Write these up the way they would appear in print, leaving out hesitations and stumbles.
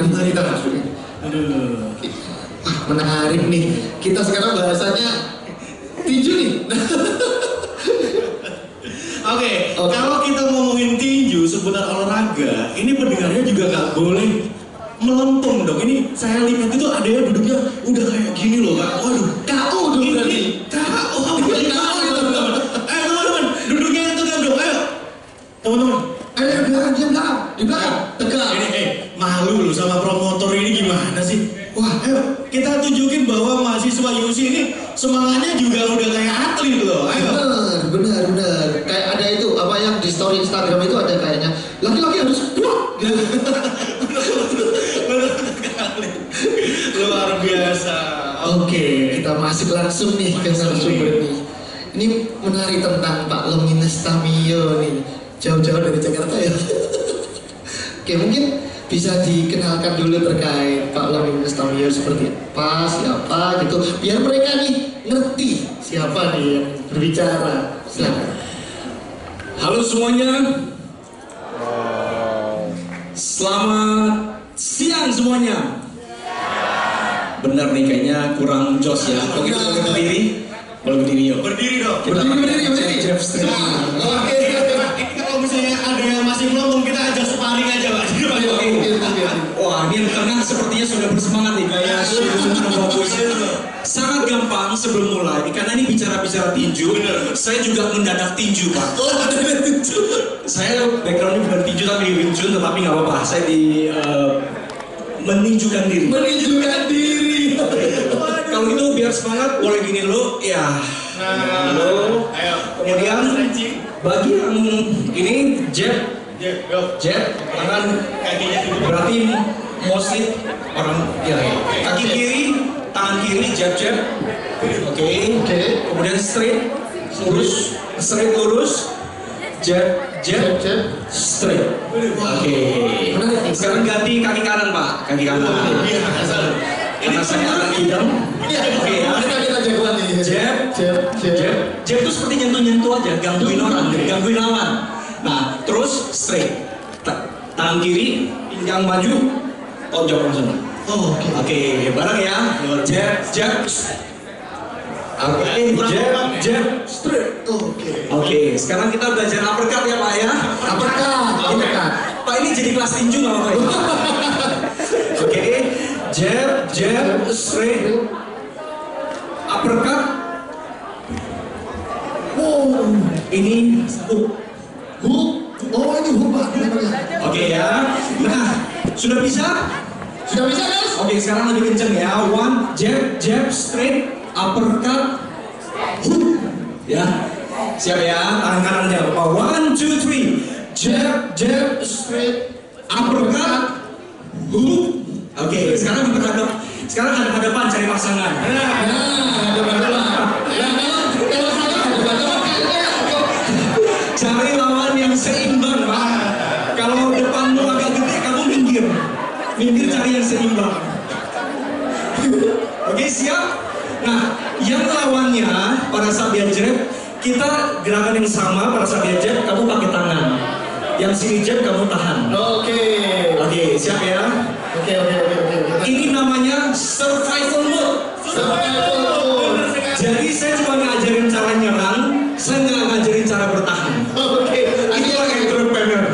menari kita maksudnya. Aduh. Wah, menarik nih. Kita sekarang bahasanya tinju nih. Oke, kalau kita ngomongin tinju seputar olahraga, ini pendengarnya juga nggak boleh melempem dong. Ini saya lihat itu ada yang duduknya udah kayak gini loh kak. Waduh, KO dong berarti. KO, teman-teman. Ayo teman-teman, duduknya yang tegak dong. Ayo, teman-teman. Ayo belakang, dia belakang, di belakang, tegak. Ini malu loh sama promotor ini gimana sih? Wah, ayo kita tunjukin bahwa mahasiswa UC ini semangatnya juga udah kayak atlet loh. Ayo. Benar. Kayak ada itu apa yang di story Instagram itu ada kayaknya laki-laki harus kuat. Luar biasa. Oke, kita masuk langsung nih ke narasumber nih. Ini menarik tentang Pak Leminus Tamiyo nih. Jauh-jauh dari Jakarta ya. Oke, mungkin bisa dikenalkan dulu terkait Pak Leminus Tamiyo seperti apa, siapa gitu. Biar mereka nih ngerti siapa nih yang berbicara. Silakan. Halo semuanya. Selamat siang semuanya. Benar nih kayaknya kurang jos ya. Kalau kita boleh berdiri, yuk. Berdiri dong. Berdiri. Jeff Street. Oke. Ini kalau misalnya ada yang masih belum, kita ajak sparring aja pak. Wah, ini tengah sepertinya sudah bersemangat nih kayak fokus. Sangat gampang sebelum mulai karena ini bicara tinju. Bener. Saya juga mendadak tinju pak. Oh, ada tinju. Saya backgroundnya bukan tinju tapi di Wing Chun, tetapi nggak apa-apa. Saya meninjukan diri. Kalau itu biar semangat, boleh gini dulu, ya. Dulu. Ayo. Kemudian bagi yang ini jab, tangan Kakinya dulu. berarti mostly orang ya. Kaki kiri, tangan kiri jab. Oke. Kemudian straight lurus. Jab, straight. Oke. Sekarang ganti kaki kanan pak, kaki kanan. Karena saya anak hidang. Oke ya. Kita jagoan nih. Jab itu seperti nyentuh aja, gangguin orang, gangguin lawan. Nah, terus straight. Tangan kiri, pinggang maju, tonjok langsung. Oke, bareng ya. Jab. Jab, straight. Oke, sekarang kita belajar uppercut ya Pak ya. Uppercut. Pak ini jadi kelas tinju nggak apa-apa ya? Oke, jab, straight, uppercut. Ini hook. Oh, ini hook Pak. Oke ya. Nah, sudah bisa? Sudah bisa guys? Oke, sekarang lebih kenceng ya. One, jab, straight, uppercut, hook. Ya, siap ya. Tangan kanannya Bapak. 1, 2, 3. Jab, straight, uppercut, hook. Oke, sekarang hadap-hadapan cari pasangan. Cari lawan yang seimbang, Pak. Kalau depanmu agak gede, kamu minggir cari yang seimbang. Oke, siap? Nah, yang lawannya pada saat dia jab, kita gerakan yang sama pada saat dia jab, kamu pakai tangan. Yang sini jab, kamu tahan. Oke, siap ya? Oke. Ini namanya survival mode. Jadi saya cuma ngajarin cara nyerang, saya nggak ngajarin cara bertahan. Itulah entrepreneur.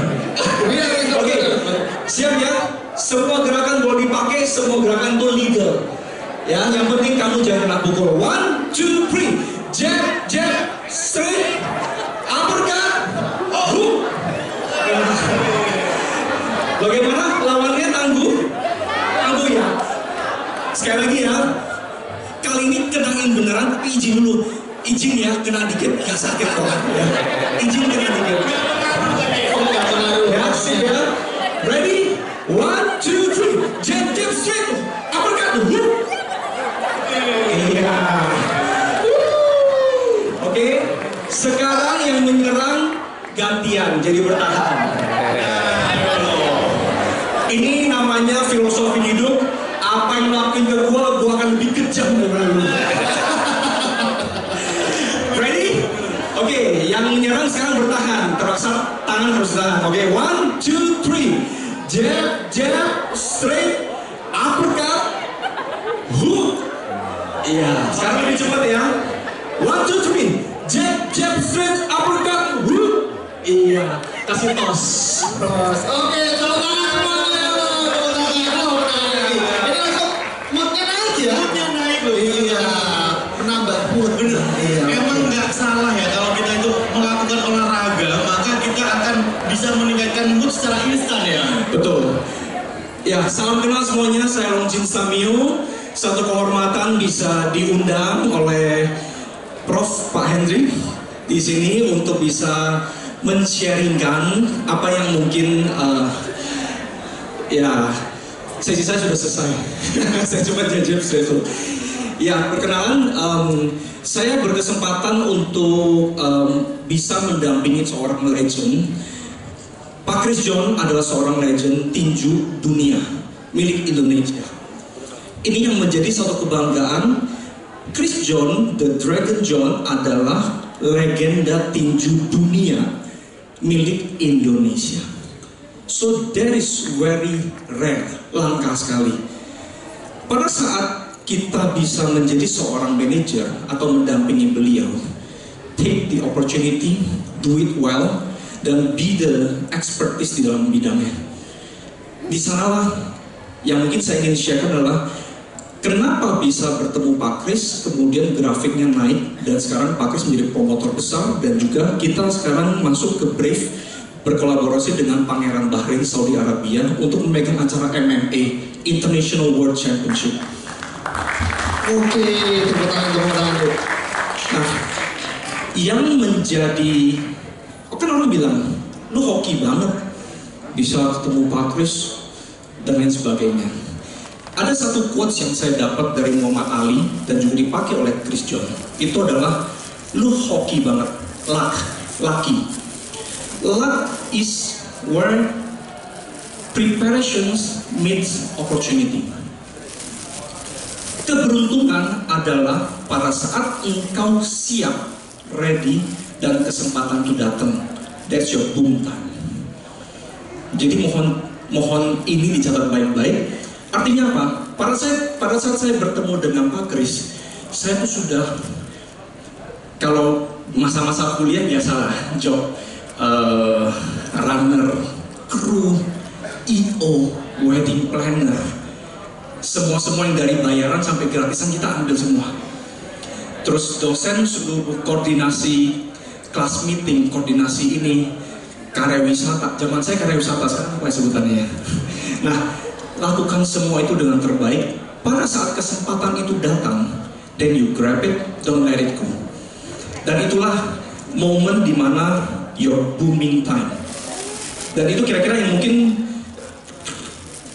Oke, siap ya? Semua gerakan boleh dipakai, semua gerakan itu legal. Ya, yang penting kamu jangan kena pukul. 1, 2, 3. Jab, straight, uppercut, hook. Bagaimana? Lawannya tangguh ya. Sekali lagi ya. Kali ini kenain beneran, tapi izin dulu. Izin ya, kena dikit, gak sakit kok. Ya. Izin kena dikit. Ya, sip ya. Ready? 1, 2, 3. Jab, straight, uppercut, hook. Iya. Oke. Sekarang yang menyerang gantian, jadi bertahan. Ini namanya filosofi hidup. Apa yang lakuin ke gua akan lebih kejam daripada lu. Ready? Oke, yang menyerang sekarang bertahan. Terpaksa tangan harus tahan. Oke, 1, 2, 3. jab, straight, uppercut, hook. Iya, sekarang lebih cepat ya. 1, 2, 3. Jab, straight, uppercut, hook. Iya, kasih tos. Oke, tepuk tangan semuanya. Ini langsung moodnya naik ya. Moodnya naik loh. Iya, menambah mood. Bener. Iya. Emang nggak salah ya kalau kita itu melakukan olahraga, maka kita akan bisa meningkatkan mood secara instan ya. Betul. Ya, salam kenal semuanya. Saya Longjin Samio. Satu kehormatan bisa diundang oleh Prof. Pak Hendrik di sini untuk bisa men-sharingkan apa yang mungkin ya sesi saya sudah selesai. Saya cuma jajab sesuatu. Ya, perkenalan, saya berkesempatan untuk bisa mendampingi seorang legend. Pak Chris John adalah seorang legend tinju dunia milik Indonesia. Ini yang menjadi suatu kebanggaan. Chris John, The Dragon John adalah legenda tinju dunia milik Indonesia. So that is very rare, langka sekali. Pada saat kita bisa menjadi seorang manajer atau mendampingi beliau, take the opportunity, do it well, dan be the expertise di dalam bidangnya. Di sanalah yang mungkin saya ingin share adalah kenapa bisa bertemu Pak Chris, kemudian grafiknya naik, dan sekarang Pak Chris menjadi promotor besar, dan juga kita sekarang masuk ke Brave berkolaborasi dengan Pangeran Bahrain Saudi Arabia untuk memegang acara MMA International World Championship. Oke, tepuk tangan. Nah, yang menjadi, kan orang bilang, lu hoki banget bisa ketemu Pak Chris dan lain sebagainya. Ada satu quotes yang saya dapat dari Muhammad Ali dan juga dipakai oleh Chris John. Itu adalah, lu hoki banget, lucky. Luck is where preparations meets opportunity. Keberuntungan adalah pada saat engkau siap, ready, dan kesempatan itu datang. That's your boom time. Jadi mohon ini dicatat baik-baik. Artinya apa? Pada saat saya bertemu dengan Pak Chris, saya tuh sudah, kalau masa-masa kuliah biasalah, job runner, kru, EO, wedding planner, semua yang dari bayaran sampai gratisan kita ambil semua. Terus dosen seluruh koordinasi kelas meeting, koordinasi ini, karya wisata. Zaman saya karya wisata, sekarang apa sebutannya ya? Nah, lakukan semua itu dengan terbaik. Pada saat kesempatan itu datang, then you grab it, don't let it go. Dan itulah momen dimana your booming time. Dan itu kira-kira yang mungkin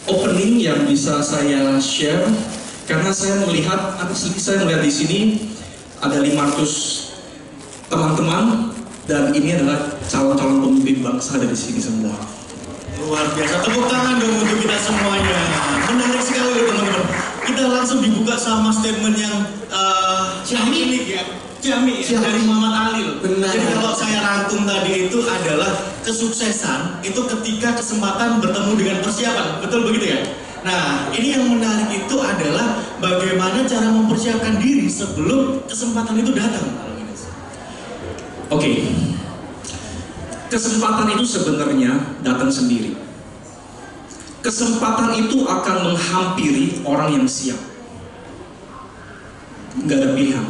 opening yang bisa saya share, karena saya melihat di sini ada 500 teman-teman, dan ini adalah calon-calon pemimpin bangsa dari sini semua. Luar biasa, tepuk tangan dong untuk kita semuanya. Menarik sekali loh teman-teman. Kita langsung dibuka sama statement yang Jami ya. Jami ya, dari Muhammad Ali loh. Benar. Jadi kalau saya rangkum tadi itu adalah kesuksesan itu ketika kesempatan bertemu dengan persiapan. Betul begitu ya? Nah, ini yang menarik itu adalah bagaimana cara mempersiapkan diri sebelum kesempatan itu datang. Oke. Kesempatan itu sebenarnya datang sendiri. Kesempatan itu akan menghampiri orang yang siap. Nggak ada pilihan.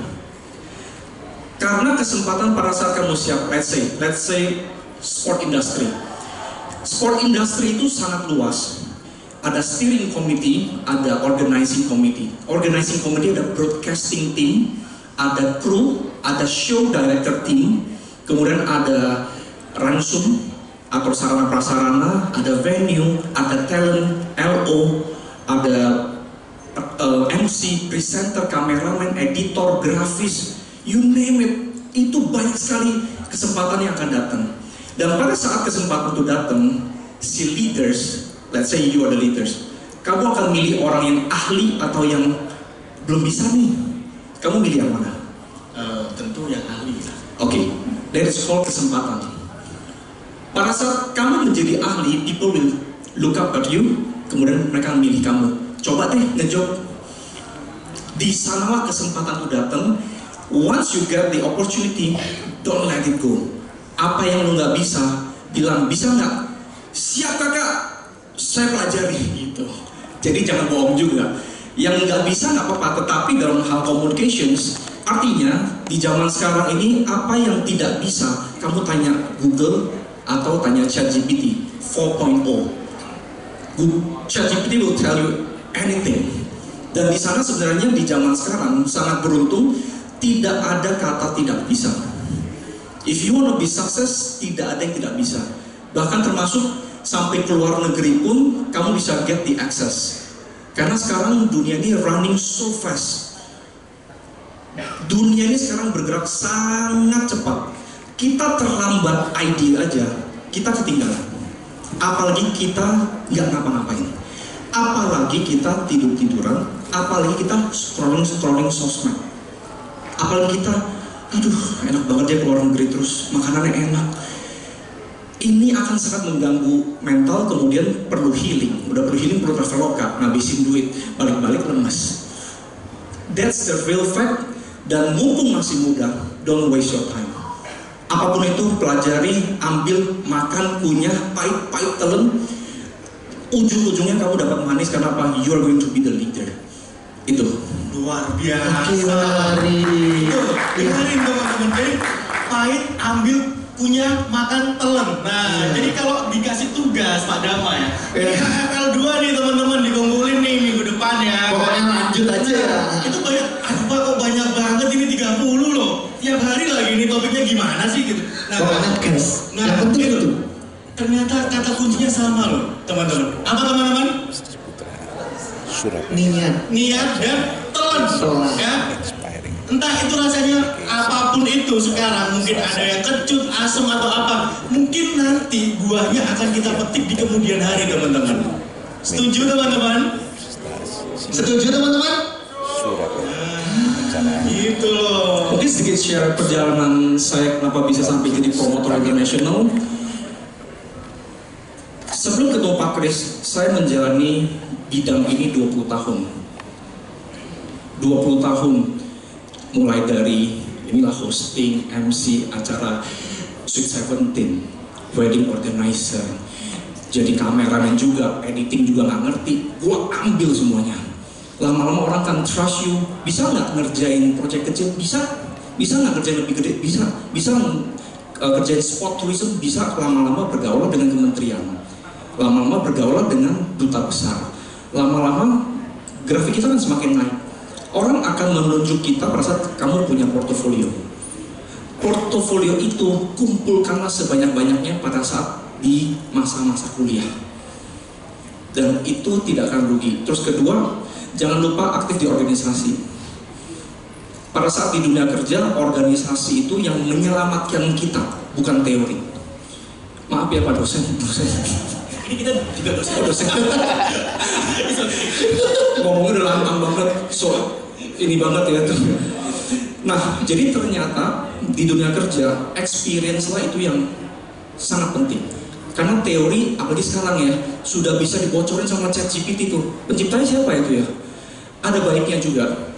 Karena kesempatan pada saat kamu siap, let's say sport industry. Sport industry itu sangat luas. Ada steering committee, ada organizing committee. Organizing committee ada broadcasting team, ada crew, ada show director team, kemudian ada ransum atau sarana prasarana, ada venue, ada talent, LO, ada MC, presenter, kameramen, editor, grafis, you name it. Itu banyak sekali kesempatan yang akan datang. Dan pada saat kesempatan itu datang, si leaders, let's say you are the leaders, kamu akan milih orang yang ahli atau yang belum bisa nih. Kamu milih yang mana? Tentu yang ahli. Oke, that is called kesempatan. Pada saat kamu menjadi ahli, people will look up at you, kemudian mereka milih kamu. Coba deh ngejob. Di sanalah kesempatan itu datang. Once you get the opportunity, don't let it go. Apa yang lu nggak bisa, bilang bisa nggak? Siap kakak, saya pelajari gitu. Jadi jangan bohong juga. Yang nggak bisa nggak apa-apa, tetapi dalam hal communications, artinya di zaman sekarang ini apa yang tidak bisa, kamu tanya Google atau tanya ChatGPT 4.0. ChatGPT will tell you anything. Dan di sana sebenarnya di zaman sekarang sangat beruntung, tidak ada kata tidak bisa. If you want to be success, tidak ada yang tidak bisa. Bahkan termasuk sampai keluar negeri pun kamu bisa get the access. Karena sekarang dunia ini running so fast. Dunia ini sekarang bergerak sangat cepat. Kita terlambat ide aja, kita ketinggalan. Apalagi kita nggak ngapa-ngapain. Apalagi kita tidur-tiduran. Apalagi kita scrolling sosmed. Apalagi kita, aduh enak banget ya keluar negeri terus, makanannya enak. Ini akan sangat mengganggu mental, kemudian perlu healing. Udah perlu healing, perlu traveloka, ngabisin duit, balik-balik lemas. That's the real fact. Dan mumpung masih muda, don't waste your time. Apapun itu, pelajari, ambil, makan, kunyah, pahit-pahit, telan. Ujung-ujungnya kamu dapat manis karena apa? You are going to be the leader. Itu luar biasa. Oke, Dengerin teman-teman. Jadi pahit, ambil, punya, makan, telan. Nah, jadi kalau dikasih tugas Pak Dama ya, FL2 nih teman-teman dikumpulin nih minggu depan ya. Pokoknya lanjut aja ya. Itu banyak, aduh Pak kok banyak banget ini 30 loh. Tiap hari lagi ini topiknya gimana sih gitu. Nah, pokoknya guys, yang penting itu. Ternyata kata kuncinya sama loh teman-teman. Apa teman-teman? Niat dan telan. Ya. Entah itu rasanya apapun itu sekarang, mungkin ada yang kecut, asam atau apa, mungkin nanti buahnya akan kita petik di kemudian hari teman-teman. Setuju teman-teman? Setuju teman-teman? Gitu loh. Mungkin sedikit share perjalanan saya kenapa bisa sampai jadi promotor internasional. Sebelum ketemu Pak Kris, saya menjalani bidang ini 20 tahun. 20 tahun. Mulai dari inilah hosting, MC acara Sweet 17, wedding organizer, jadi kameramen juga, editing juga nggak ngerti, gua ambil semuanya. Lama-lama orang kan trust you, bisa nggak ngerjain project kecil, bisa nggak ngerjain lebih gede, bisa kerjain sport tourism, bisa lama-lama bergaul dengan kementerian, lama-lama bergaul dengan duta besar, lama-lama grafik kita kan semakin naik. Orang akan menunjuk kita pada saat kamu punya portofolio. Portofolio itu kumpulkanlah sebanyak-banyaknya pada saat di masa-masa kuliah. Dan itu tidak akan rugi. Terus kedua, jangan lupa aktif di organisasi. Pada saat di dunia kerja, organisasi itu yang menyelamatkan kita, bukan teori. Maaf ya Pak dosen. Ini kita juga dosen. Ngomongnya udah lantang banget, ini banget ya tuh. Nah, jadi ternyata di dunia kerja, experience lah itu yang sangat penting. Karena teori, apalagi sekarang ya, sudah bisa dibocorin sama ChatGPT tuh. Penciptanya siapa itu ya? Ada baiknya juga.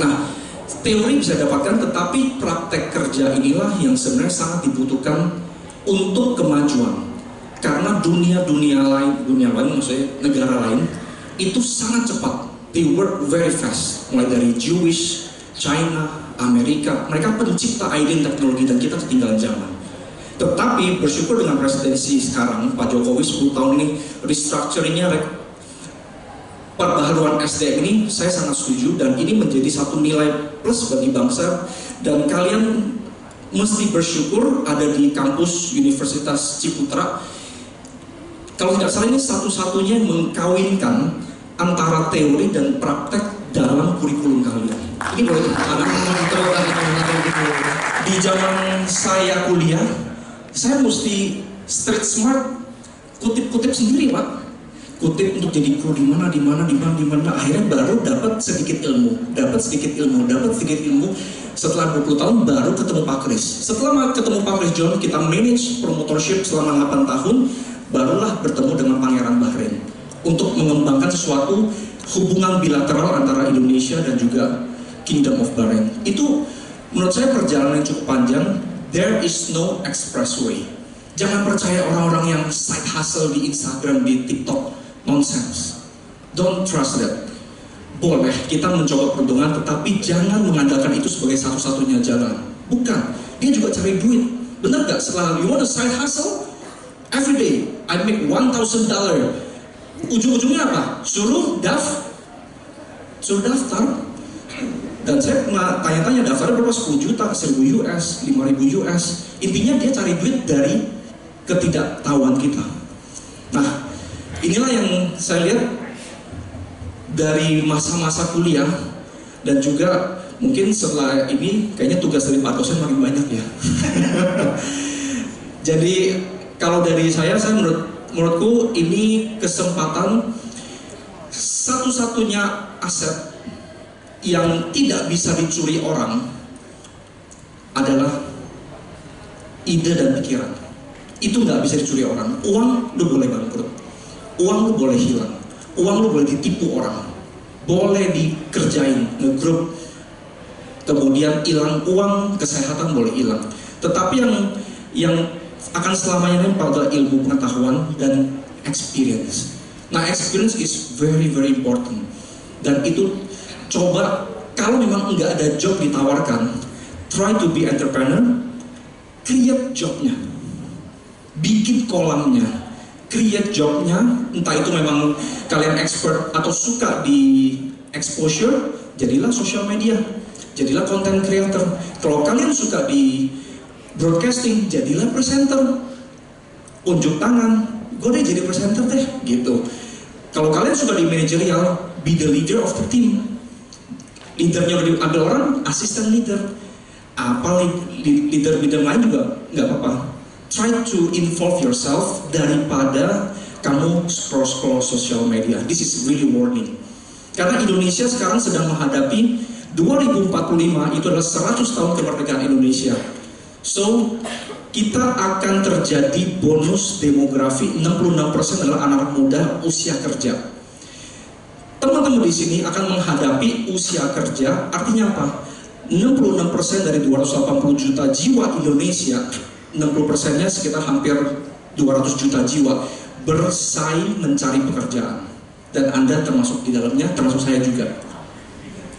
Nah, teori bisa dapatkan, tetapi praktek kerja inilah yang sebenarnya sangat dibutuhkan untuk kemajuan. Karena dunia lain maksudnya negara lain itu sangat cepat. They work very fast. Mulai dari Jewish, China, Amerika, mereka pencipta ide teknologi dan kita ketinggalan zaman. Tetapi bersyukur dengan presidensi sekarang Pak Jokowi 10 tahun ini restructuringnya, perbaharuan SDM ini saya sangat setuju dan ini menjadi satu nilai plus bagi bangsa dan kalian mesti bersyukur ada di kampus Universitas Ciputra. Kalau tidak salah ini satu-satunya mengkawinkan antara teori dan praktek dalam kurikulum kalian. Ini boleh dikatakan di zaman saya kuliah, saya mesti street smart, kutip-kutip sendiri Pak. Kutip untuk jadi kru di mana. Akhirnya baru dapat sedikit ilmu. Setelah 20 tahun baru ketemu Pak Kris. Setelah ketemu Pak Kris John, kita manage promotorship selama 8 tahun. barulah bertemu dengan Pangeran Bahrain untuk mengembangkan sesuatu hubungan bilateral antara Indonesia dan juga Kingdom of Bahrain. Itu menurut saya perjalanan yang cukup panjang. There is no expressway. Jangan percaya orang-orang yang side hustle di Instagram, di TikTok, nonsense. Don't trust that. Boleh kita mencoba peruntungan, tetapi jangan mengandalkan itu sebagai satu-satunya jalan. Bukan, dia juga cari duit. Benar gak? Setelah you want a side hustle, every day I make $1,000. Ujung-ujungnya apa? Suruh daftar. Dan saya pernah tanya-tanya daftarnya berapa, 10 juta, 1.000 US, 5.000 US. Intinya dia cari duit dari ketidaktahuan kita. Nah, inilah yang saya lihat dari masa-masa kuliah, dan juga mungkin setelah ini kayaknya tugas dari Pak dosen makin banyak ya. Jadi kalau dari saya menurutku ini kesempatan satu-satunya aset yang tidak bisa dicuri orang adalah ide dan pikiran. Itu nggak bisa dicuri orang. Uang lu boleh bangkrut, uang lu boleh hilang, uang lu boleh ditipu orang, boleh dikerjain, ngegrup, kemudian hilang uang, kesehatan boleh hilang. Tetapi yang akan selamanya nempel adalah ilmu pengetahuan dan experience. Nah, experience is very very important. Dan itu coba, kalau memang nggak ada job ditawarkan, try to be entrepreneur, create jobnya, bikin kolamnya, create jobnya. Entah itu memang kalian expert atau suka di exposure, jadilah social media, jadilah content creator. Kalau kalian suka di broadcasting, jadilah presenter, unjuk tangan, gue deh jadi presenter deh, gitu. Kalau kalian suka di managerial, be the leader of the team. Leadernya ada orang, asisten leader. Apa leader lain juga nggak apa-apa. Try to involve yourself daripada kamu scroll social media. This is really warning. Karena Indonesia sekarang sedang menghadapi 2045, itu adalah 100 tahun kemerdekaan Indonesia. So, kita akan terjadi bonus demografi, 66% adalah anak muda usia kerja. Teman-teman di sini akan menghadapi usia kerja, artinya apa? 66% dari 280 juta jiwa Indonesia, 60%-nya sekitar hampir 200 juta jiwa bersaing mencari pekerjaan. Dan Anda termasuk di dalamnya, termasuk saya juga.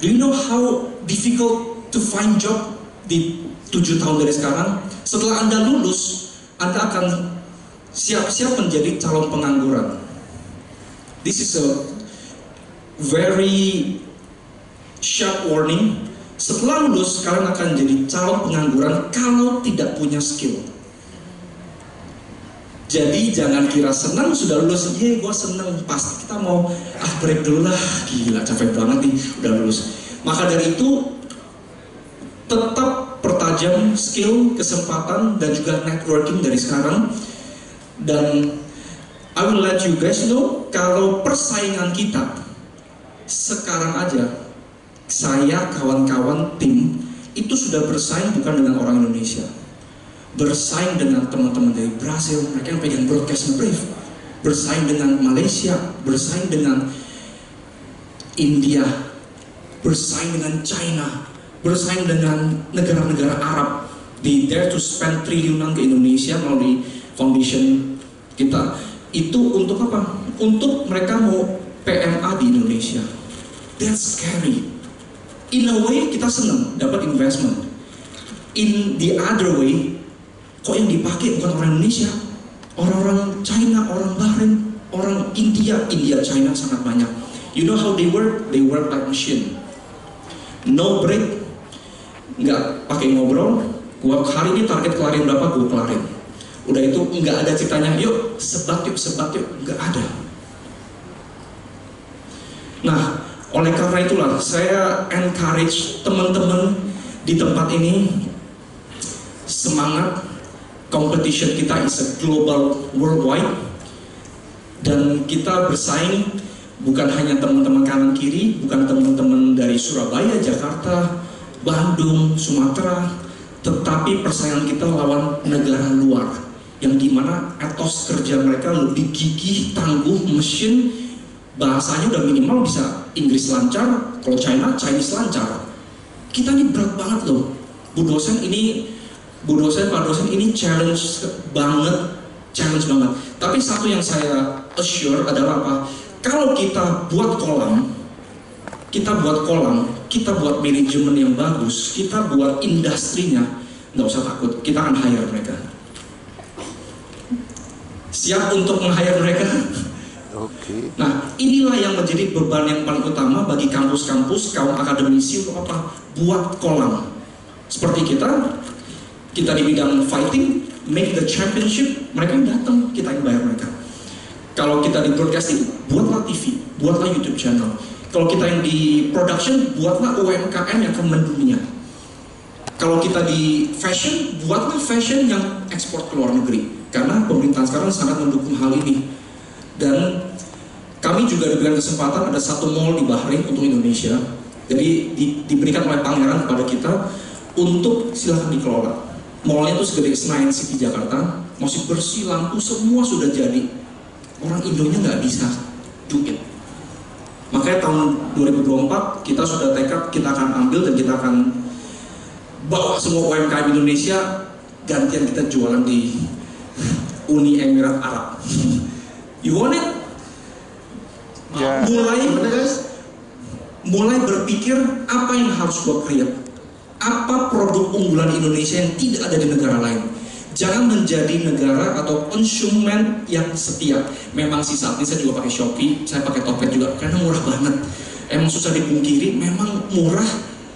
Do you know how difficult to find job di 7 tahun dari sekarang? Setelah Anda lulus, Anda akan siap-siap menjadi calon pengangguran. This is a very sharp warning. Setelah lulus, kalian akan jadi calon pengangguran kalau tidak punya skill. Jadi jangan kira senang sudah lulus, gue senang, pasti kita mau break dulu lah, gila capek banget nih udah lulus. Maka dari itu tetap pertajam skill, kesempatan, dan juga networking dari sekarang. Dan I will let you guys know, kalau persaingan kita sekarang aja, saya, kawan-kawan, tim itu sudah bersaing bukan dengan orang Indonesia, bersaing dengan teman-teman dari Brasil, mereka yang pegang broadcast brief, bersaing dengan Malaysia, bersaing dengan India, bersaing dengan China, bersaing dengan negara-negara Arab. They dare to spend triliunan ke Indonesia melalui foundation kita. Itu untuk apa? Untuk mereka mau PMA di Indonesia. That's scary. In a way kita senang dapat investment. In the other way, kok yang dipakai bukan orang Indonesia, orang-orang China, orang Bahrain, orang India, China sangat banyak. You know how they work? They work like machine. No break, nggak pakai ngobrol. Gua hari ini target kelarin berapa, gua kelarin. Udah itu nggak ada ceritanya, yuk sebat yuk, nggak ada. Nah, oleh karena itulah saya encourage teman-teman di tempat ini, semangat. Competition kita is a global, worldwide, dan kita bersaing bukan hanya teman-teman kanan kiri, bukan teman-teman dari Surabaya, Jakarta, Bandung, Sumatera, tetapi persaingan kita lawan negara luar. yang dimana etos kerja mereka lebih gigih, tangguh, mesin, bahasanya udah minimal bisa Inggris lancar, kalau China, Chinese lancar. Kita ini berat banget loh, Pak dosen ini challenge banget. Tapi satu yang saya assure adalah apa? Kalau kita buat kolam, kita buat manajemen yang bagus, kita buat industrinya, nggak usah takut, kita akan hire mereka. Siap untuk meng-hire mereka? Oke. Nah, inilah yang menjadi beban yang paling utama bagi kampus-kampus, kaum akademisi untuk apa? Buat kolam. Seperti kita di bidang fighting, make the championship, mereka yang datang, kita yang bayar mereka. Kalau kita di broadcasting, buatlah TV, buatlah YouTube channel. Kalau kita yang di production, buatlah UMKM yang akan mendunia. Kalau kita di fashion, buatlah fashion yang ekspor ke luar negeri. Karena pemerintahan sekarang sangat mendukung hal ini. Dan kami juga diberikan kesempatan ada satu mall di Bahrain untuk Indonesia. Jadi diberikan oleh pangeran kepada kita untuk silahkan dikelola. Mallnya itu segede Senayan City Jakarta, masih bersih, lampu semua sudah jadi. Orang Indonya nggak bisa do it. Makanya tahun 2024 kita sudah tekad, kita akan ambil dan kita akan bawa semua UMKM Indonesia, gantian kita jualan di Uni Emirat Arab. You want it? Ya. Mulai berpikir apa yang harus gua create, apa produk unggulan Indonesia yang tidak ada di negara lain. Jangan menjadi negara atau konsumen yang setia. Memang sih saat ini saya juga pakai Shopee, saya pakai Tokped juga karena murah banget. Emang susah dipungkiri, memang murah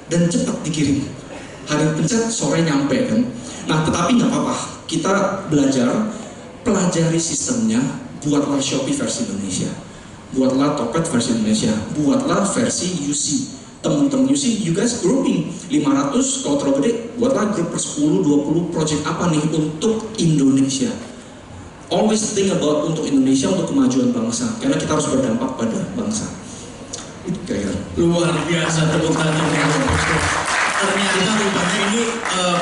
dan cepat dikirim. Hari pencet sore nyampe kan. Nah, tetapi nggak apa-apa. Kita belajar, pelajari sistemnya, buatlah Shopee versi Indonesia, buatlah Tokped versi Indonesia, buatlah versi UC. Teman-teman UC, you guys grouping 500, kalau terlalu gede, buatlah grup per 10, 20 project apa nih untuk Indonesia. Always think about untuk Indonesia, untuk kemajuan bangsa, karena kita harus berdampak pada bangsa. Itu kira-kira. Luar biasa, tepuk tangan. Ternyata rupanya ini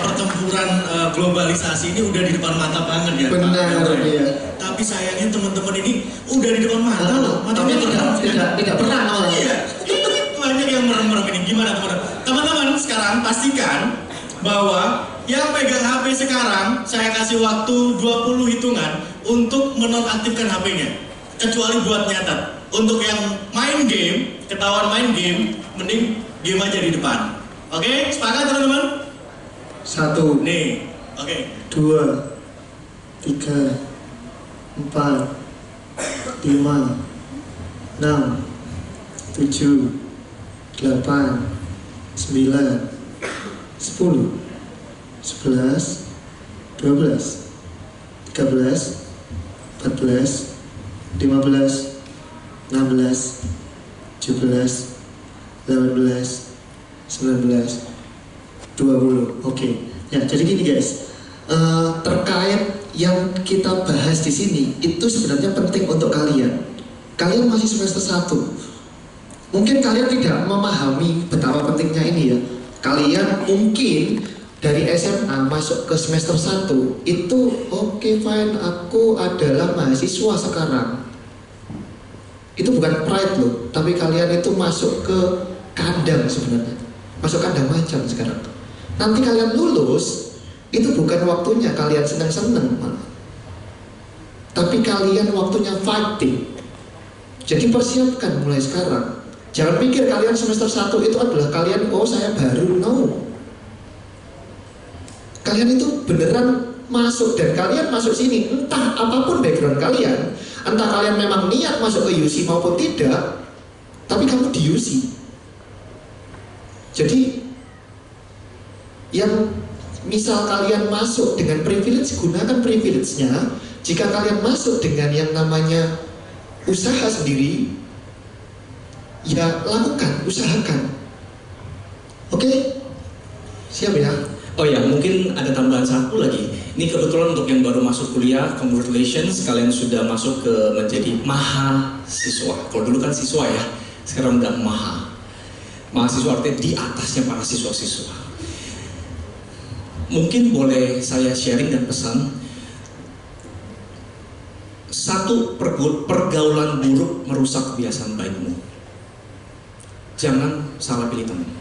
pertempuran globalisasi ini udah di depan mata banget ya. Benar, iya. Tapi sayangnya teman-teman ini udah di depan mata loh. Tapi tidak pernah malah. Iya. Banyak yang merem-merem ini. Gimana teman-teman? Teman-teman sekarang pastikan bahwa yang pegang HP sekarang saya kasih waktu 20 hitungan untuk menonaktifkan HP-nya. Kecuali buat nyatet. Untuk yang main game, ketahuan main game, mending game aja di depan. Oke, sepakat teman-teman? 1, Nih, oke. 2, 3, 4, 5, 6, 7, 8, 9, 10, 11, 12, 13, 14, 15, 16, 17, 18, 19, 20. Oke. Ya, jadi gini guys. Terkait yang kita bahas di sini itu sebenarnya penting untuk kalian. Kalian masih semester 1. Mungkin kalian tidak memahami betapa pentingnya ini ya. Kalian mungkin dari SMA masuk ke semester 1 itu oke, fine, aku adalah mahasiswa sekarang. Itu bukan pride loh, tapi kalian itu masuk ke kandang sebenarnya. Masuk kandang macan sekarang. Nanti kalian lulus, itu bukan waktunya kalian senang-senang malah. Tapi kalian waktunya fighting. Jadi persiapkan mulai sekarang. Jangan pikir kalian semester 1 itu adalah kalian, oh saya baru, no. Kalian itu beneran masuk dan kalian masuk sini, entah apapun background kalian, entah kalian memang niat masuk ke UC maupun tidak, tapi kamu di UC. Jadi yang misal kalian masuk dengan privilege, gunakan privilege-nya. Jika kalian masuk dengan yang namanya usaha sendiri, ya lakukan, usahakan. Oke? Siap ya? Oh ya, mungkin ada tambahan satu lagi. Ini kebetulan untuk yang baru masuk kuliah, congratulations, kalian sudah masuk ke menjadi mahasiswa. Kalau dulu kan siswa ya, sekarang udah mahasiswa artinya di atasnya para siswa-siswa. Mungkin boleh saya sharing dan pesan, Satu, pergaulan buruk merusak kebiasaan baikmu. Jangan salah pilih teman.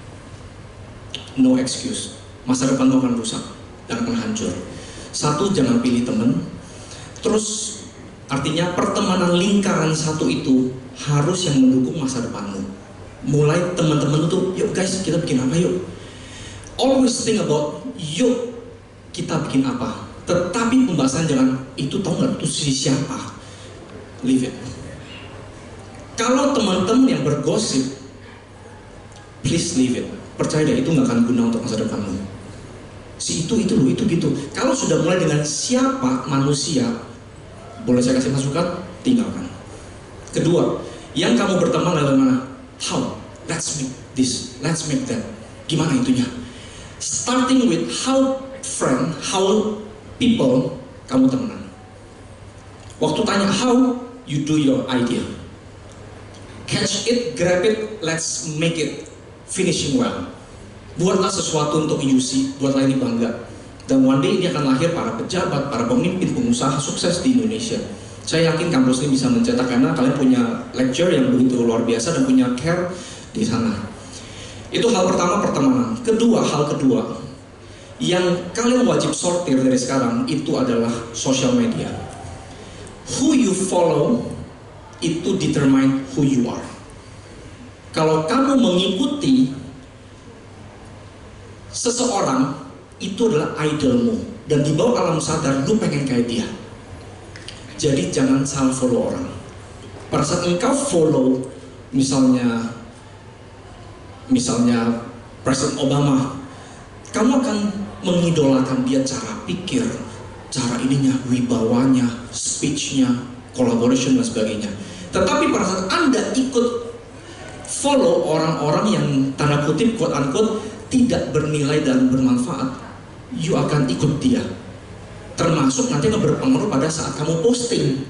No excuse. Masa depan akan rusak dan akan hancur. Satu, jangan pilih teman. Terus artinya pertemanan lingkaran satu itu harus yang mendukung masa depanmu. Mulai teman-teman itu, yuk guys kita bikin apa yuk. Always think about, yuk kita bikin apa. Tetapi pembahasan jangan, itu tahu nggak itu siapa. Leave it. Kalau teman-teman yang bergosip, please leave it. Percaya deh, itu nggak akan guna untuk masa depanmu. Si itu loh, itu gitu. Kalau sudah mulai dengan siapa manusia, boleh saya kasih masukan, tinggalkan. Kedua, yang kamu berteman adalah mana? How? Let's make this, let's make that. Gimana itunya? Starting with how friend, how people kamu temenan. Waktu tanya how, you do your idea. Catch it, grab it, let's make it finishing well. Buatlah sesuatu untuk UC, buatlah ini bangga. Dan one day ini akan lahir para pejabat, para pemimpin, pengusaha sukses di Indonesia. Saya yakin kampus ini bisa mencetak karena kalian punya lecture yang begitu luar biasa dan punya care di sana. Itu hal pertama, pertemanan. Hal kedua, yang kalian wajib sortir dari sekarang itu adalah social media. Who you follow itu determine who you are. Kalau kamu mengikuti seseorang, itu adalah idolmu, dan di bawah alam sadar lu pengen kayak dia. Jadi jangan salah follow orang. Pada saat engkau follow misalnya Presiden Obama, kamu akan mengidolakan dia, cara pikir, cara ininya, wibawanya, speechnya, collaboration dan sebagainya. Tetapi pada saat Anda ikut follow orang-orang yang tanda kutip quote unquote tidak bernilai dan bermanfaat, you akan ikut dia. Termasuk nanti akan berpengaruh pada saat kamu posting.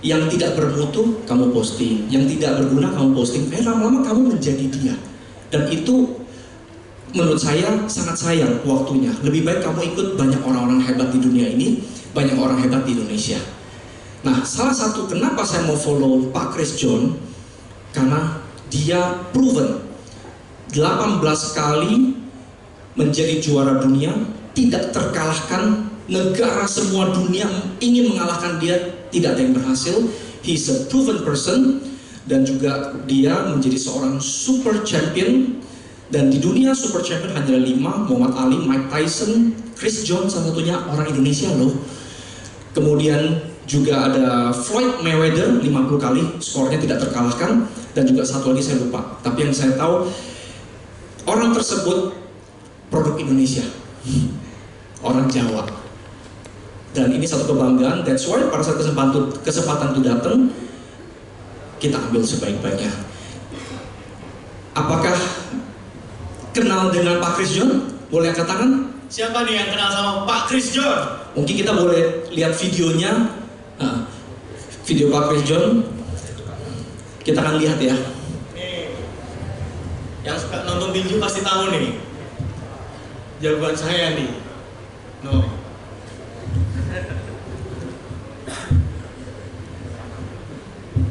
Yang tidak bermutu kamu posting, yang tidak berguna kamu posting. Lama-lama kamu menjadi dia. Dan itu menurut saya sangat sayang waktunya. Lebih baik kamu ikut banyak orang-orang hebat di dunia ini, banyak orang hebat di Indonesia. Nah, salah satu kenapa saya mau follow Pak Chris John, karena dia proven 18 kali menjadi juara dunia, tidak terkalahkan. Negara semua dunia ingin mengalahkan dia, tidak ada yang berhasil. He's a proven person, dan juga dia menjadi seorang super champion. Dan di dunia super champion hanya ada 5, Muhammad Ali, Mike Tyson, Chris John salah satunya orang Indonesia loh. Kemudian juga ada Floyd Mayweather 50 kali, skornya tidak terkalahkan. Dan juga satu lagi saya lupa, tapi yang saya tahu orang tersebut produk Indonesia, orang Jawa. Dan ini satu kebanggaan. That's why pada saat kesempatan itu datang, kita ambil sebaik-baiknya. Apakah kenal dengan Pak Chris John? Boleh angkat tangan? Siapa nih yang kenal sama Pak Chris John? Mungkin kita boleh lihat videonya. Video Pak Chris John. Kita akan lihat ya. Nih, yang suka nonton tinju pasti tahu nih. Jagoan saya nih. No.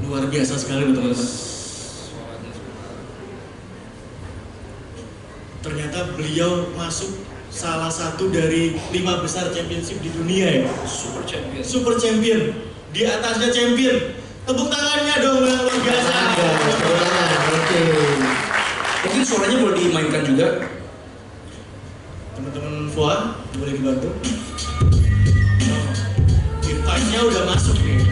Luar biasa sekali teman-teman. Ternyata beliau masuk salah satu dari 5 besar championship di dunia ya. Super champion. Super champion. Di atasnya champion. Tepuk tangannya dong, luar biasa. Oke. Mungkin suaranya boleh dimainkan juga. Teman-teman Fuad, boleh dibantu? Invite-nya udah masuk nih.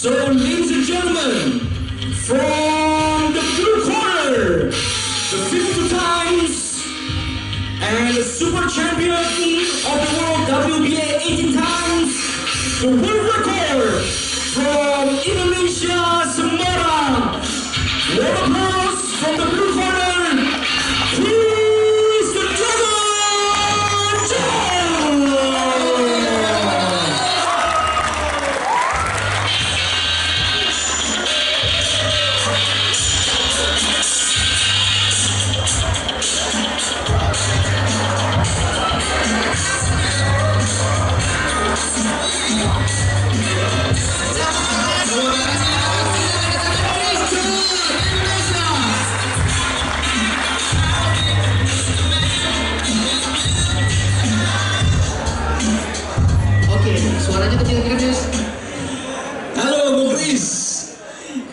So, ladies and gentlemen, from the blue corner, the 52 times and the super champion of the world WBA 18 times, the world record from Indonesia, Semarang. Round of applause from the blue corner, please, the Dragon John!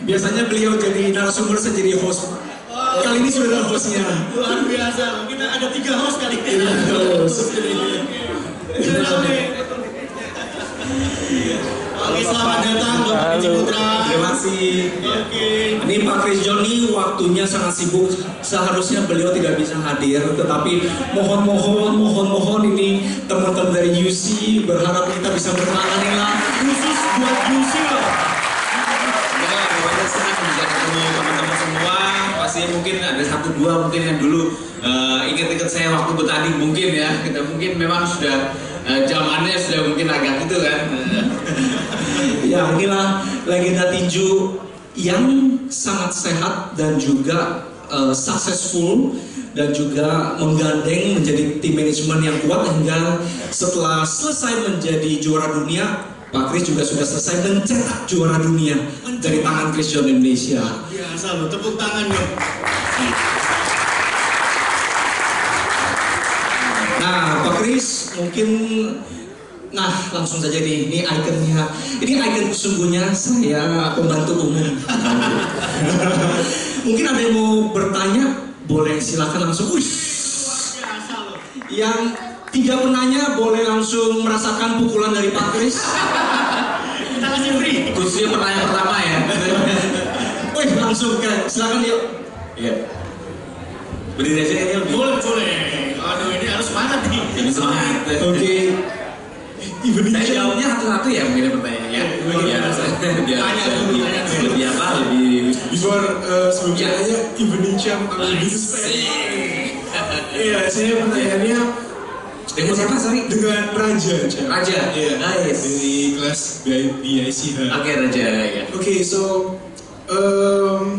Biasanya beliau jadi narasumber, saya jadi host. Kali ini sudah ada hostnya. Luar biasa. Kita ada 3 host kali ini. Oke, selamat datang Bapak Didi Putra. Terima kasih. Oke. Ini Pak Chris John ini waktunya sangat sibuk. Seharusnya beliau tidak bisa hadir, tetapi mohon ini teman-teman dari UC berharap kita bisa bertangani lah. Khusus buat UC loh. Ya, pokoknya senang bisa ketemu teman-teman semua. Pasti mungkin ada 1-2 mungkin yang dulu ingat-ingat saya waktu bertanding mungkin ya. Kita mungkin memang sudah zamannya sudah mungkin agak gitu kan. Ya, inilah legenda tinju yang sangat sehat dan juga successful dan juga menggandeng menjadi tim manajemen yang kuat hingga setelah selesai menjadi juara dunia, Pak Chris juga sudah selesai mencetak juara dunia dari tangan Chris John Indonesia. Biasa loh, tepuk tangan dong. Nah, Pak Chris mungkin langsung saja nih, ini ikonnya. Ini ikon sesungguhnya saya pembantu umum. Mungkin ada yang mau bertanya, boleh silakan langsung. Biasa loh. Yang tidak menanya boleh langsung merasakan pukulan dari Pak Chris. Kita kasih free. Khususnya pertanyaan pertama ya. Wih, langsung kan, silakan yuk. Iya. Berdiri aja ya. Boleh. Aduh, ini harus semangat nih. Ini semangat. Oke. Saya jawabnya satu-satu ya mungkin pertanyaannya ya. Biar lebih apa? Lebih Before sebelumnya nanya evening champ atau business fan. Iya, saya pertanyaannya dengan siapa sorry? dengan Raja. Raja. Iya. Nice. Dari kelas BICH. Oke, Raja ya. Oke, so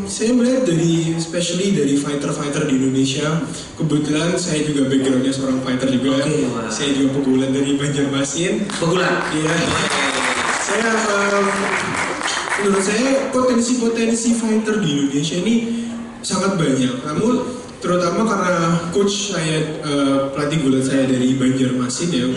saya melihat especially dari fighter-fighter di Indonesia. Kebetulan saya juga backgroundnya seorang fighter juga. Oke, wah. Saya juga pegulat dari Banjarmasin. Pegulat. Iya. Saya menurut saya potensi fighter di Indonesia ini sangat banyak. Namun terutama karena coach saya, pelatih gulat saya dari Banjarmasin ya,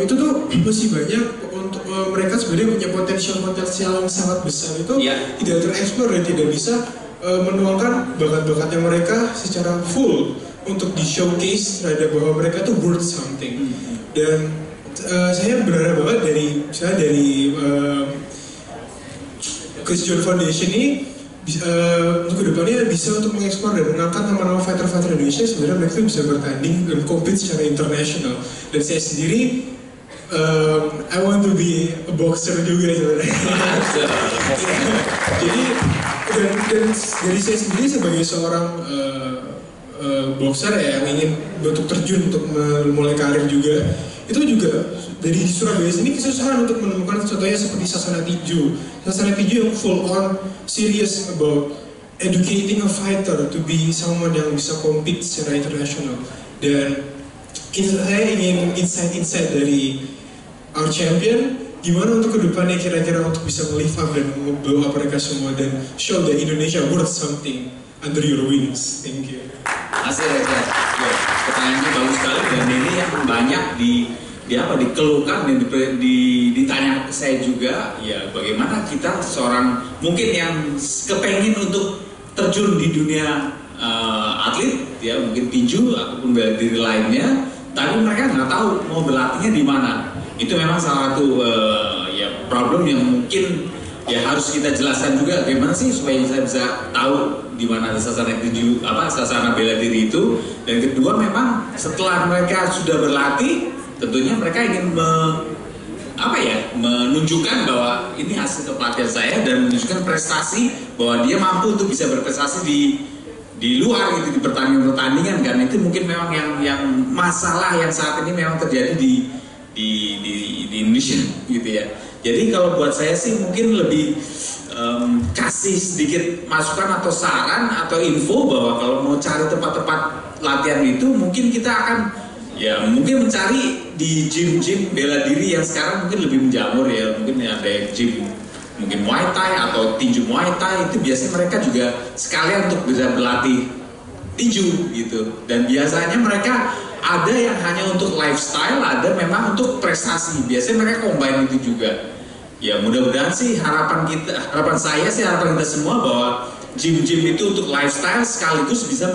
itu tuh masih banyak untuk mereka sebenarnya punya potensial yang sangat besar itu tidak tereksplor dan tidak bisa menuangkan bakat-bakatnya mereka secara full untuk di showcase terhadap bahwa mereka tuh worth something. Dan saya berharap banget dari Chris John Foundation ini untuk kedepannya bisa untuk mengeksplor dan mengangkat nama-nama fighter-fighter Indonesia. Sebenarnya mereka bisa bertanding dan compete secara internasional. Dan saya sendiri I want to be a boxer juga sebenarnya. Jadi dan dari saya sendiri sebagai seorang boxer ya, yang ingin untuk terjun untuk memulai karir juga, itu juga dari Surabaya sini kesusahan untuk menemukan contohnya seperti Sasana Tinju yang full on serious about educating a fighter to be someone yang bisa compete secara internasional. Dan saya ingin insight dari our champion, gimana untuk kedepannya kira-kira untuk bisa live up dan membawa mereka semua dan show that Indonesia worth something under your wings. Thank you. Asik ya. Pertanyaannya bagus sekali dan ini yang banyak dikeluhkan dan ditanya ke saya juga, ya bagaimana kita seorang mungkin yang kepengen untuk terjun di dunia atlet ya, mungkin tinju ataupun bela diri lainnya, tapi mereka nggak tahu mau berlatihnya di mana. Itu memang salah satu ya problem yang mungkin ya harus kita jelaskan juga, bagaimana sih supaya saya bisa tahu di mana ada sasana tinju, sasana bela diri itu. Dan kedua, memang setelah mereka sudah berlatih, tentunya mereka ingin menunjukkan bahwa ini hasil pelatihan saya dan menunjukkan prestasi bahwa dia mampu untuk bisa berprestasi di luar gitu, di pertandingan kan. Itu mungkin memang yang masalah yang saat ini memang terjadi di Indonesia gitu ya. Jadi kalau buat saya sih mungkin lebih kasih sedikit masukan atau saran atau info bahwa kalau mau cari tempat-tempat latihan itu, mungkin kita akan ya mungkin mencari di gym-gym bela diri yang sekarang mungkin lebih menjamur ya. Mungkin ada gym mungkin Muay Thai atau tinju Muay Thai, itu biasanya mereka juga sekalian untuk bisa berlatih tinju gitu. Dan biasanya mereka ada yang hanya untuk lifestyle, ada memang untuk prestasi. Biasanya mereka combine itu juga. ya mudah-mudahan sih harapan saya sih, harapan kita semua bahwa gym-gym itu untuk lifestyle sekaligus bisa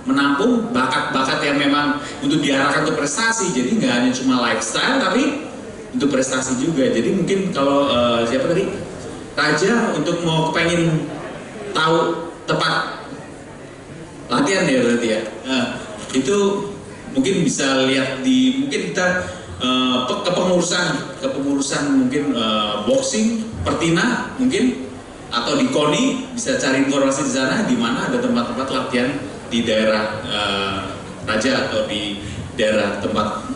menampung bakat-bakat yang memang untuk diarahkan untuk prestasi. Jadi nggak hanya cuma lifestyle tapi untuk prestasi juga. Jadi mungkin kalau siapa tadi Raja untuk mau pengen tahu tempat latihan ya berarti ya, itu mungkin bisa lihat di mungkin kita kepengurusan mungkin boxing Pertina mungkin, atau di KONI bisa cari informasi di sana di mana ada tempat-tempat latihan di daerah Raja atau di daerah tempat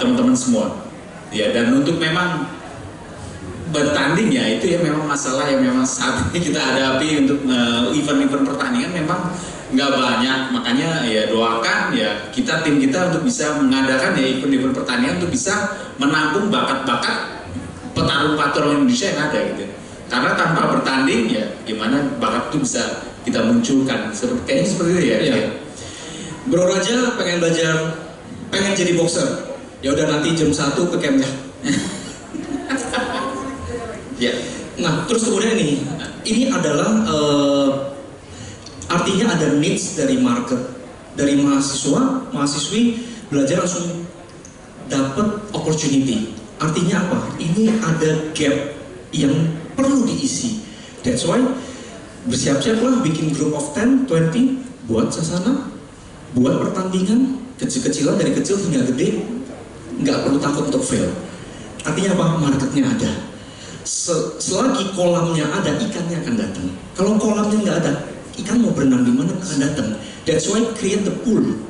teman-teman semua ya. Dan untuk memang bertanding ya itu ya memang masalah yang memang saat ini kita hadapi untuk event-event pertandingan memang nggak banyak, makanya ya doakan ya tim kita untuk bisa mengadakan ya event-event pertandingan untuk bisa menampung bakat-bakat petarung-petarung Indonesia yang ada gitu. Karena tanpa bertanding ya gimana bakat itu bisa kita munculkan, kayaknya seperti itu ya. Iya. Bro Raja pengen jadi boxer, ya udah nanti jam 1 ke campnya. Ya. Nah terus kemudian ini adalah artinya ada needs dari market, dari mahasiswi belajar langsung dapat opportunity. Artinya apa? Ini ada gap yang perlu diisi. That's why bersiap-siaplah bikin group of 10, 20, buat sasana, buat pertandingan kecil-kecilan dari kecil hingga gede, nggak perlu takut untuk fail. Artinya apa? Marketnya ada. Selagi kolamnya ada, ikannya akan datang. Kalau kolamnya nggak ada, ikan mau berenang di mana akan datang. That's why create the pool.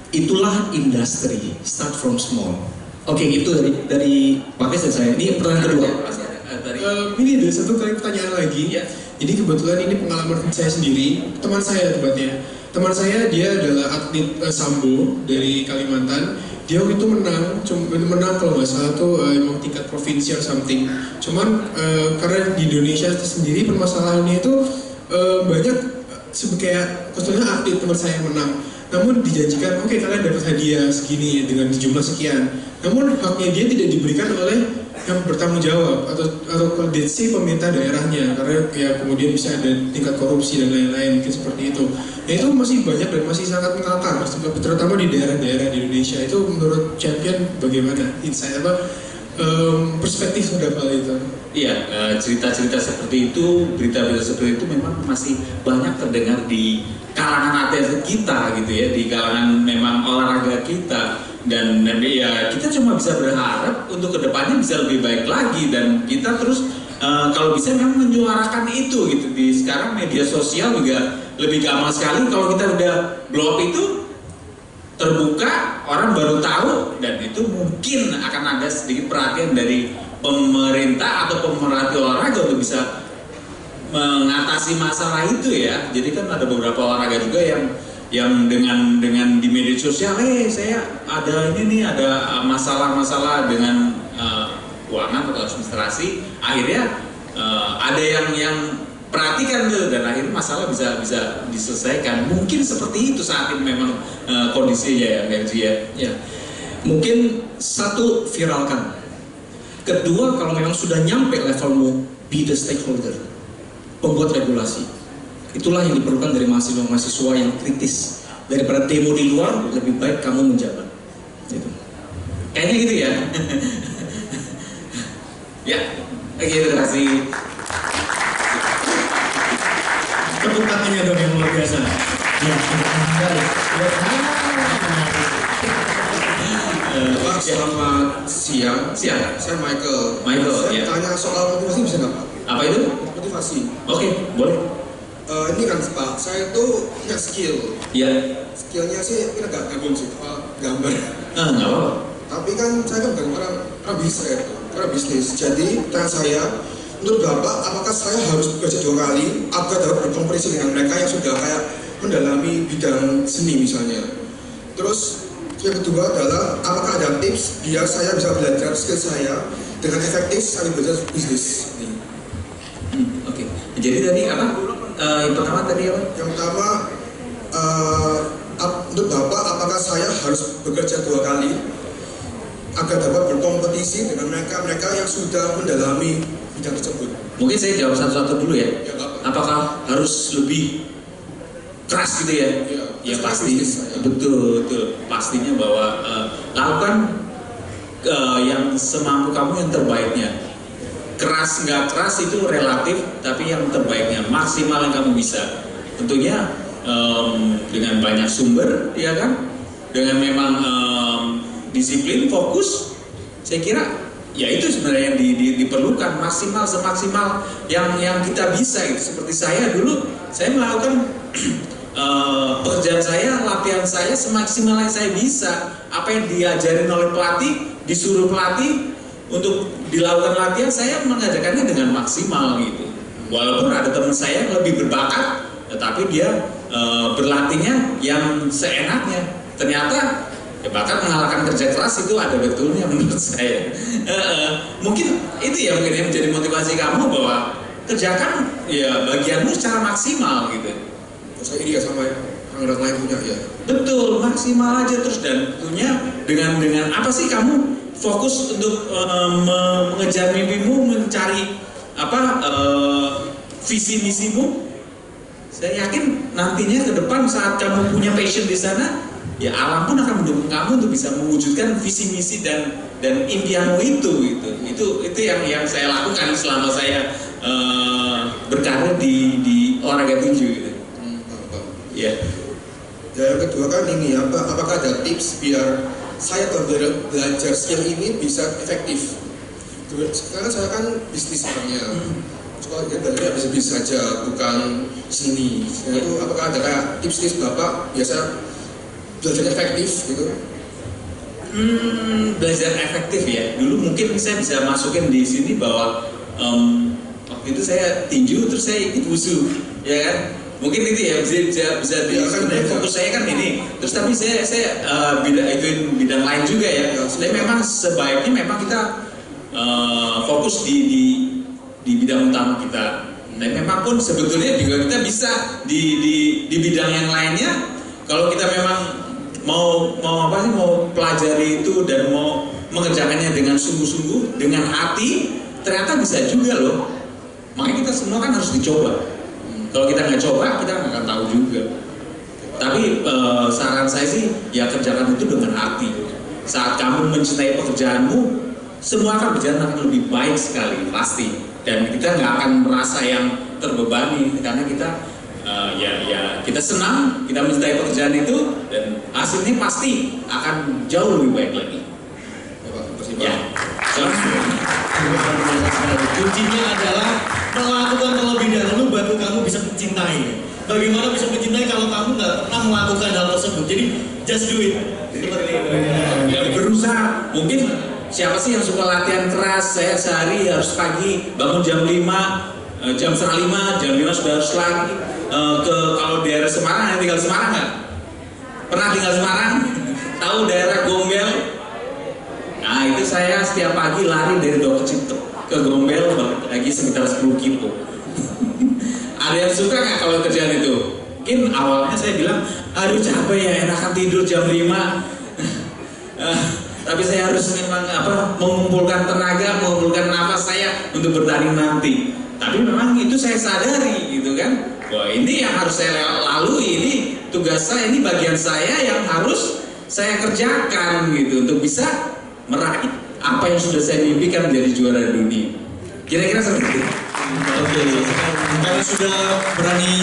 Itulah industri. Start from small. Oke, itu dari Pak Kes dan saya. Ini pertanyaan kedua. Ini ada satu kali pertanyaan lagi. Ya. Jadi kebetulan ini pengalaman saya sendiri, teman saya tempatnya. Teman saya dia adalah atlet sambo dari Kalimantan. Dia waktu itu menang kalau nggak salah tuh emang tingkat provinsi or something. Cuman karena di Indonesia sendiri permasalahannya itu banyak kayak konsulnya atlet teman saya yang menang. Namun dijanjikan, oke, kalian dapat hadiah segini dengan jumlah sekian. Namun haknya dia tidak diberikan oleh yang bertanggung jawab atau let's pemerintah daerahnya, karena ya kemudian bisa ada tingkat korupsi dan lain-lain mungkin seperti itu. Nah itu masih banyak dan masih sangat mengakar, terutama di daerah-daerah di Indonesia. Itu menurut champion bagaimana? Insight perspektif terhadap hal itu? Iya, cerita-cerita seperti itu, berita-berita seperti itu memang masih banyak terdengar di kalangan atlet kita gitu ya, di kalangan memang olahraga kita. Dan ya kita cuma bisa berharap untuk kedepannya bisa lebih baik lagi, dan kita terus kalau bisa memang menyuarakan itu gitu. Di sekarang media sosial juga lebih gampang sekali kalau kita udah blow up itu terbuka, orang baru tahu, dan itu mungkin akan ada sedikit perhatian dari pemerintah atau pemerhati olahraga untuk bisa mengatasi masalah itu ya. Jadi kan ada beberapa olahraga juga yang dengan di media sosial, saya ada ini nih, ada masalah-masalah dengan keuangan atau administrasi, akhirnya ada yang perhatikan tuh, dan akhirnya masalah bisa diselesaikan. Mungkin seperti itu saat ini memang kondisinya ya. Ya. Mungkin satu, viralkan. Kedua, kalau memang sudah nyampe levelmu, be the stakeholder, pembuat regulasi. Itulah yang diperlukan dari mahasiswa-mahasiswa yang kritis. Daripada demo di luar, lebih baik kamu menjabat. Gitu. Kayaknya gitu ya. Ya, terima kasih. Tepuk tangannya dong yang luar biasa. Ya, Pak, selamat siang. Siang. Saya Michael. Michael, Saya ya. tanya soal motivasi bisa nggak Pak? Apa itu? Motivasi. Oke, boleh. Ini kan Pak, saya tuh punya skill. Ya. Skillnya sih kita nggak gabung sih, gambar. Nggak apa-apa. Tapi kan saya kan bukan orang bisa ya, orang bisnis. Jadi tanya saya, menurut Bapak, apakah saya harus bekerja 2 kali agar dapat berkompetisi dengan mereka yang sudah kayak mendalami bidang seni misalnya? Terus yang kedua adalah, apakah ada tips biar saya bisa belajar skill saya dengan efektif sambil belajar bisnis? Oke. Jadi tadi apa? Yang pertama tadi apa? Yang pertama, menurut Bapak, apakah saya harus bekerja 2 kali agar dapat berkompetisi berkompetisi dengan mereka yang sudah mendalami bidang tersebut. Mungkin saya jawab satu-satu dulu ya. Ya, Pak. Apakah harus lebih keras gitu ya? Ya pasti, betul. Pastinya bahwa lakukan yang semampu kamu yang terbaiknya. Keras nggak keras itu relatif, tapi yang terbaiknya maksimal yang kamu bisa. Tentunya dengan banyak sumber, ya kan? Dengan memang disiplin, fokus, saya kira ya itu sebenarnya yang diperlukan, maksimal semaksimal yang kita bisa. Gitu. Seperti saya dulu, saya melakukan pekerjaan saya, latihan saya semaksimal yang saya bisa. Apa yang diajarin oleh pelatih, disuruh pelatih untuk dilakukan latihan, saya mengajarkannya dengan maksimal gitu. Walaupun ada teman saya yang lebih berbakat, tetapi dia berlatihnya yang seenaknya. Ternyata ya bahkan mengalahkan kerja keras itu ada betulnya menurut saya. Mungkin itu ya mungkin yang menjadi motivasi kamu bahwa kerjakan ya bagianmu secara maksimal gitu. Saya iri ya sama orang lain punya ya. Betul, maksimal aja terus, dan tentunya dengan apa sih kamu fokus untuk mengejar mimpimu, mencari visi misimu. Saya yakin nantinya ke depan saat kamu punya passion di sana, ya alam pun akan mendukung kamu untuk bisa mewujudkan visi misi dan impianmu itu. Itu yang saya lakukan selama saya berkarir di olahraga tinju gitu. Ya. Yang kedua kan ini apakah ada tips biar saya belajar skill ini bisa efektif? Karena saya kan bisnis sebenarnya. Cuma ya belajarnya bisa saja, bukan seni. Itu apakah ada kayak tips Bapak biasa belajar efektif gitu? Belajar efektif ya. Dulu mungkin saya bisa masukin di sini bahwa waktu itu saya tinju terus saya ikut wusu, ya kan? Mungkin itu ya bisa sebenarnya fokus saya kan ini. Terus tapi saya bidang lain juga ya. Tapi memang sebaiknya memang kita fokus di bidang utama kita. Dan memang pun sebetulnya juga kita bisa di bidang yang lainnya. Kalau kita memang mau pelajari itu dan mau mengerjakannya dengan sungguh-sungguh, dengan hati, ternyata bisa juga loh. Makanya kita semua kan harus dicoba. Kalau kita nggak coba, kita nggak akan tahu juga. Tapi saran saya sih, ya kerjakan itu dengan hati. Saat kamu mencintai pekerjaanmu, semua akan berjalan lebih baik sekali, pasti. Dan kita nggak akan merasa yang terbebani, karena kita kita senang, kita mencintai pekerjaan itu, dan hasilnya pasti akan jauh lebih baik lagi. Ya, kuncinya adalah melakukan terlebih dahulu baru kamu bisa mencintai. Bagaimana bisa mencintai kalau kamu nggak pernah melakukan hal tersebut? Jadi just do it. Ya, berusaha. Mungkin siapa sih yang suka latihan keras? Saya sehari harus pagi bangun jam 5, jam setengah 5, jam 5 sudah harus lagi. Kalau daerah Semarang, yang tinggal di Semarang nggak? Pernah tinggal Semarang? Tahu daerah Gombel? Nah itu saya setiap pagi lari dari Dok Cipto ke Gombel lagi sekitar 10 kilo. Ada yang suka nggak kalau kerjaan itu? Mungkin awalnya saya bilang, aduh capek ya, enakan tidur jam 5. Tapi saya harus memang mengumpulkan tenaga, mengumpulkan nafas saya untuk bertanding nanti. Tapi memang itu saya sadari gitu kan. Wah ini yang harus saya lalui, ini tugas saya, ini bagian saya yang harus saya kerjakan gitu untuk bisa meraih apa yang sudah saya mimpikan menjadi juara dunia. Kira-kira seperti itu. Oke, karena sudah berani